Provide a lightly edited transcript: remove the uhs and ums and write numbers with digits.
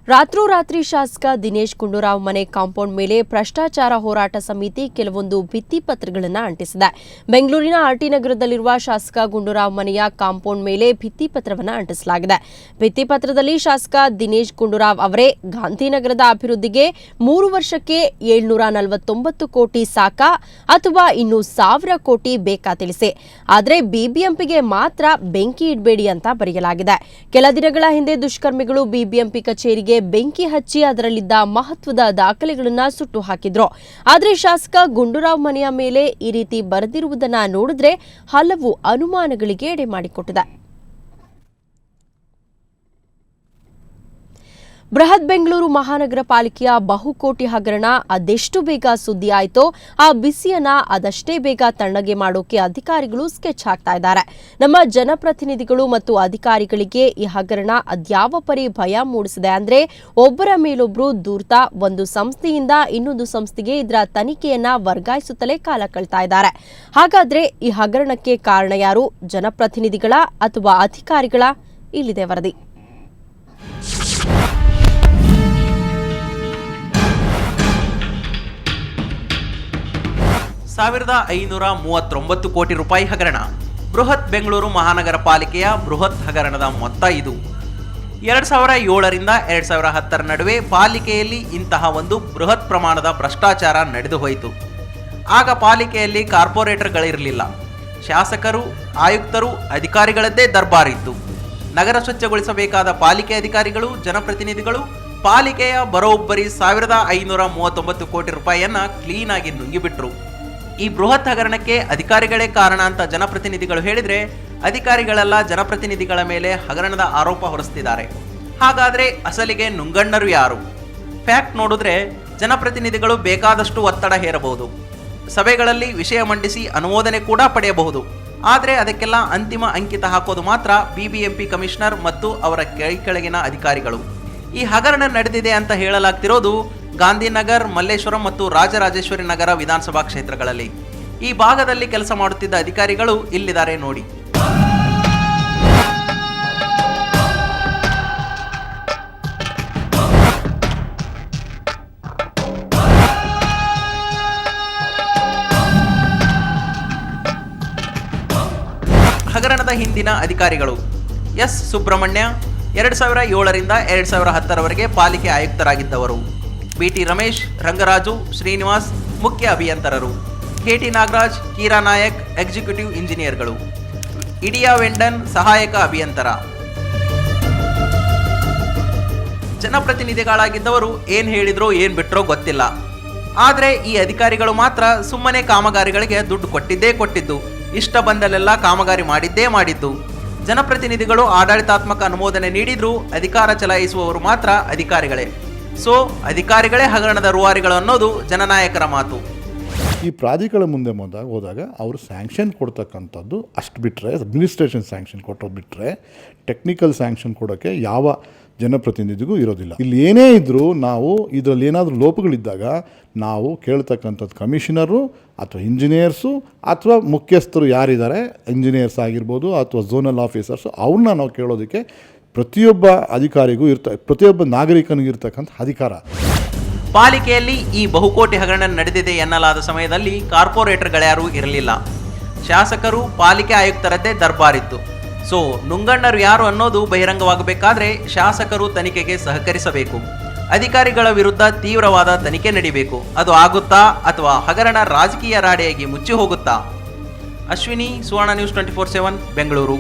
ರಾತ್ರೋರಾತ್ರಿ ಶಾಸಕ ದಿನೇಶ್ ಗುಂಡೂರಾವ್ ಮನೆ ಕಾಂಪೌಂಡ್ ಮೇಲೆ ಭ್ರಷ್ಟಾಚಾರ ಹೋರಾಟ ಸಮಿತಿ ಕೆಲವೊಂದು ಭಿತ್ತಿಪತ್ರಗಳನ್ನು ಅಂಟಿಸಿದೆ. ಬೆಂಗಳೂರಿನ ಆರ್ಟಿ ನಗರದಲ್ಲಿರುವ ಶಾಸಕ ಗುಂಡೂರಾವ್ ಮನೆಯ ಕಾಂಪೌಂಡ್ ಮೇಲೆ ಭಿತ್ತಿಪತ್ರವನ್ನು ಅಂಟಿಸಲಾಗಿದೆ. ಭಿತ್ತಿಪತ್ರದಲ್ಲಿ ಶಾಸಕ ದಿನೇಶ್ ಗುಂಡೂರಾವ್ ಅವರೇ ಗಾಂಧಿನಗರದ ಅಭಿವೃದ್ಧಿಗೆ 3 ವರ್ಷಕ್ಕೆ 749 ಕೋಟಿ ಸಾಕಾ ಅಥವಾ ಇನ್ನು 1000 ಕೋಟಿ ಬೇಕಾ ತಿಳಿಸಿ, ಆದರೆ ಬಿಬಿಎಂಪಿಗೆ ಮಾತ್ರ ಬೆಂಕಿ ಇಡಬೇಡಿ ಅಂತ ಬರೆಯಲಾಗಿದೆ. ಕೆಲ ದಿನಗಳ ಹಿಂದೆ ದುಷ್ಕರ್ಮಿಗಳು ಬಿಬಿಎಂಪಿ ಕಚೇರಿಗೆ ಬೆಂಕಿ ಹಚ್ಚಿ ಅದರಲ್ಲಿದ್ದ ಮಹತ್ವದ ದಾಖಲೆಗಳನ್ನು ಸುಟ್ಟು ಹಾಕಿದ್ರು. ಆದರೆ ಶಾಸಕ ಗುಂಡೂರಾವ್ ಮನೆಯ ಮೇಲೆ ಈ ರೀತಿ ಬರೆದಿರುವುದನ್ನು ನೋಡಿದ್ರೆ ಹಲವು ಅನುಮಾನಗಳಿಗೆ ಎಡೆ ಮಾಡಿಕೊಟ್ಟಿದೆ. ಬೃಹತ್ ಬೆಂಗಳೂರು ಮಹಾನಗರ ಪಾಲಿಕೆಯ ಬಹುಕೋಟಿ ಹಗರಣ ಅದೆಷ್ಟು ಬೇಗ ಸುದ್ದಿ ಆಯಿತೋ ಆ ಬಿಸಿಯನ್ನ ಅದಷ್ಟೇ ಬೇಗ ತಣ್ಣಗೆ ಮಾಡೋಕೆ ಅಧಿಕಾರಿಗಳು ಸ್ಕೆಚ್ ಹಾಕ್ತಾ ಇದ್ದಾರೆ. ನಮ್ಮ ಜನಪ್ರತಿನಿಧಿಗಳು ಮತ್ತು ಅಧಿಕಾರಿಗಳಿಗೆ ಈ ಹಗರಣ ಅದ್ಯಾವ ಪರಿ ಭಯ ಮೂಡಿಸಿದೆ ಅಂದ್ರೆ, ಒಬ್ಬರ ಮೇಲೊಬ್ಬರು ದೂರ್ತಾ ಒಂದು ಸಂಸ್ಥೆಯಿಂದ ಇನ್ನೊಂದು ಸಂಸ್ಥೆಗೆ ಇದರ ತನಿಖೆಯನ್ನ ವರ್ಗಾಯಿಸುತ್ತಲೇ ಕಾಲ ಕಳ್ತಾ ಇದ್ದಾರೆ. ಹಾಗಾದ್ರೆ ಈ ಹಗರಣಕ್ಕೆ ಕಾರಣ ಯಾರು? ಜನಪ್ರತಿನಿಧಿಗಳ ಅಥವಾ ಅಧಿಕಾರಿಗಳ? ಇಲ್ಲಿದೆ ವರದಿ. 1539 ಕೋಟಿ ರೂಪಾಯಿ ಹಗರಣ. ಬೃಹತ್ ಬೆಂಗಳೂರು ಮಹಾನಗರ ಪಾಲಿಕೆಯ ಬೃಹತ್ ಹಗರಣದ ಮೊತ್ತ ಇದು. 2007ರಿಂದ 2010 ನಡುವೆ ಪಾಲಿಕೆಯಲ್ಲಿ ಇಂತಹ ಒಂದು ಬೃಹತ್ ಪ್ರಮಾಣದ ಭ್ರಷ್ಟಾಚಾರ ನಡೆದು ಹೋಯಿತು. ಆಗ ಪಾಲಿಕೆಯಲ್ಲಿ ಕಾರ್ಪೊರೇಟರ್ಗಳಿರಲಿಲ್ಲ. ಶಾಸಕರು, ಆಯುಕ್ತರು, ಅಧಿಕಾರಿಗಳದ್ದೇ ದರ್ಬಾರಿತ್ತು. ನಗರ ಸ್ವಚ್ಛಗೊಳಿಸಬೇಕಾದ ಪಾಲಿಕೆ ಅಧಿಕಾರಿಗಳು, ಜನಪ್ರತಿನಿಧಿಗಳು ಪಾಲಿಕೆಯ ಬರೋಬ್ಬರಿ 1539 ಕೋಟಿ ರೂಪಾಯಿಯನ್ನ ಕ್ಲೀನ್ ಆಗಿ ನುಂಗಿಬಿಟ್ರು. ಈ ಬೃಹತ್ ಹಗರಣಕ್ಕೆ ಅಧಿಕಾರಿಗಳೇ ಕಾರಣ ಅಂತ ಜನಪ್ರತಿನಿಧಿಗಳು ಹೇಳಿದ್ರೆ, ಅಧಿಕಾರಿಗಳೆಲ್ಲ ಜನಪ್ರತಿನಿಧಿಗಳ ಮೇಲೆ ಹಗರಣದ ಆರೋಪ ಹೊರಿಸ್ತಿದ್ದಾರೆ. ಹಾಗಾದ್ರೆ ಅಸಲಿಗೆ ನುಂಗಣ್ಣರು ಯಾರು? ಫ್ಯಾಕ್ಟ್ ನೋಡಿದ್ರೆ ಜನಪ್ರತಿನಿಧಿಗಳು ಬೇಕಾದಷ್ಟು ಒತ್ತಡ ಹೇರಬಹುದು, ಸಭೆಗಳಲ್ಲಿ ವಿಷಯ ಮಂಡಿಸಿ ಅನುಮೋದನೆ ಕೂಡ ಪಡೆಯಬಹುದು. ಆದರೆ ಅದಕ್ಕೆಲ್ಲ ಅಂತಿಮ ಅಂಕಿತ ಹಾಕೋದು ಮಾತ್ರ ಬಿಬಿಎಂಪಿ ಕಮಿಷನರ್ ಮತ್ತು ಅವರ ಕೆಳಗಿನ ಅಧಿಕಾರಿಗಳು. ಈ ಹಗರಣ ನಡೆದಿದೆ ಅಂತ ಹೇಳಲಾಗ್ತಿರೋದು ಗಾಂಧಿನಗರ್, ಮಲ್ಲೇಶ್ವರಂ ಮತ್ತು ರಾಜರಾಜೇಶ್ವರಿ ನಗರ ವಿಧಾನಸಭಾ ಕ್ಷೇತ್ರಗಳಲ್ಲಿ. ಈ ಭಾಗದಲ್ಲಿ ಕೆಲಸ ಮಾಡುತ್ತಿದ್ದ ಅಧಿಕಾರಿಗಳು ಇಲ್ಲಿದ್ದಾರೆ ನೋಡಿ. ಹಗರಣದ ಹಿಂದಿನ ಅಧಿಕಾರಿಗಳು: ಎಸ್ ಸುಬ್ರಹ್ಮಣ್ಯ 2007ರಿಂದ 2010ರವರೆಗೆ ಪಾಲಿಕೆ ಆಯುಕ್ತರಾಗಿದ್ದವರು. ಬಿಟಿ ರಮೇಶ್, ರಂಗರಾಜು, ಶ್ರೀನಿವಾಸ್ ಮುಖ್ಯ ಅಭಿಯಂತರರು. ಕೆಟಿ ನಾಗರಾಜ್, ಕೀರಾ ನಾಯಕ್ ಎಕ್ಸಿಕ್ಯೂಟಿವ್ ಇಂಜಿನಿಯರ್ಗಳು. ಇಡಿಯಾ ವೆಂಡನ್ ಸಹಾಯಕ ಅಭಿಯಂತರ. ಜನಪ್ರತಿನಿಧಿಗಳಾಗಿದ್ದವರು ಏನ್ ಹೇಳಿದ್ರೋ ಏನ್ ಬಿಟ್ರೋ ಗೊತ್ತಿಲ್ಲ. ಆದರೆ ಈ ಅಧಿಕಾರಿಗಳು ಮಾತ್ರ ಸುಮ್ಮನೆ ಕಾಮಗಾರಿಗಳಿಗೆ ದುಡ್ಡು ಕೊಟ್ಟಿದ್ದು, ಇಷ್ಟ ಬಂದಲ್ಲೆಲ್ಲ ಕಾಮಗಾರಿ ಮಾಡಿದ್ದು. ಜನಪ್ರತಿನಿಧಿಗಳು ಆಡಳಿತಾತ್ಮಕ ಅನುಮೋದನೆ ನೀಡಿದ್ರೂ ಅಧಿಕಾರ ಚಲಾಯಿಸುವವರು ಮಾತ್ರ ಅಧಿಕಾರಿಗಳೇ. ಸೊ ಅಧಿಕಾರಿಗಳೇ ಹಗರಣದ ರೂವಾರಿಗಳು ಅನ್ನೋದು ಜನನಾಯಕರ ಮಾತು. ಈ ಪ್ರಾಧಿಕಾರ ಮುಂದೆ ಹೋದಾಗ ಅವರು ಸ್ಯಾಂಕ್ಷನ್ ಕೊಡ್ತಕ್ಕಂಥದ್ದು ಅಷ್ಟು ಬಿಟ್ಟರೆ, ಅಡ್ಮಿನಿಸ್ಟ್ರೇಷನ್ ಸ್ಯಾಂಕ್ಷನ್ ಕೊಟ್ಟೋದು ಬಿಟ್ಟರೆ ಟೆಕ್ನಿಕಲ್ ಸ್ಯಾಂಕ್ಷನ್ ಕೊಡೋಕ್ಕೆ ಯಾವ ಜನಪ್ರತಿನಿಧಿಗೂ ಇರೋದಿಲ್ಲ. ಇಲ್ಲಿ ಏನೇ ಇದ್ದರೂ ನಾವು ಇದರಲ್ಲಿ ಏನಾದರೂ ಲೋಪಗಳಿದ್ದಾಗ ನಾವು ಕೇಳ್ತಕ್ಕಂಥದ್ದು ಕಮಿಷನರು ಅಥವಾ ಇಂಜಿನಿಯರ್ಸು ಅಥವಾ ಮುಖ್ಯಸ್ಥರು ಯಾರಿದ್ದಾರೆ, ಇಂಜಿನಿಯರ್ಸ್ ಆಗಿರ್ಬೋದು ಅಥವಾ ಝೋನಲ್ ಆಫೀಸರ್ಸು, ಅವ್ರನ್ನ ನಾವು ಕೇಳೋದಕ್ಕೆ ಪ್ರತಿಯೊಬ್ಬ ಅಧಿಕಾರಿಗೂ ಪ್ರತಿಯೊಬ್ಬ ನಾಗರಿಕನಿಗೂ ಇರ್ತಕ್ಕಂಥ ಅಧಿಕಾರ. ಪಾಲಿಕೆಯಲ್ಲಿ ಈ ಬಹುಕೋಟಿ ಹಗರಣ ನಡೆದಿದೆ ಎನ್ನಲಾದ ಸಮಯದಲ್ಲಿ ಕಾರ್ಪೊರೇಟರ್ಗಳ್ಯಾರೂ ಇರಲಿಲ್ಲ. ಶಾಸಕರು, ಪಾಲಿಕೆ ಆಯುಕ್ತರದ್ದೇ ದರ್ಬಾರಿತ್ತು. ಸೊ ನುಂಗಣ್ಣರು ಯಾರು ಅನ್ನೋದು ಬಹಿರಂಗವಾಗಬೇಕಾದ್ರೆ ಶಾಸಕರು ತನಿಖೆಗೆ ಸಹಕರಿಸಬೇಕು. ಅಧಿಕಾರಿಗಳ ವಿರುದ್ಧ ತೀವ್ರವಾದ ತನಿಖೆ ನಡೀಬೇಕು. ಅದು ಆಗುತ್ತಾ ಅಥವಾ ಹಗರಣ ರಾಜಕೀಯ ರಾಡಿಯಾಗಿ ಮುಚ್ಚಿ ಹೋಗುತ್ತಾ? ಅಶ್ವಿನಿ, ಸುವರ್ಣ ನ್ಯೂಸ್ 24/7 ಬೆಂಗಳೂರು.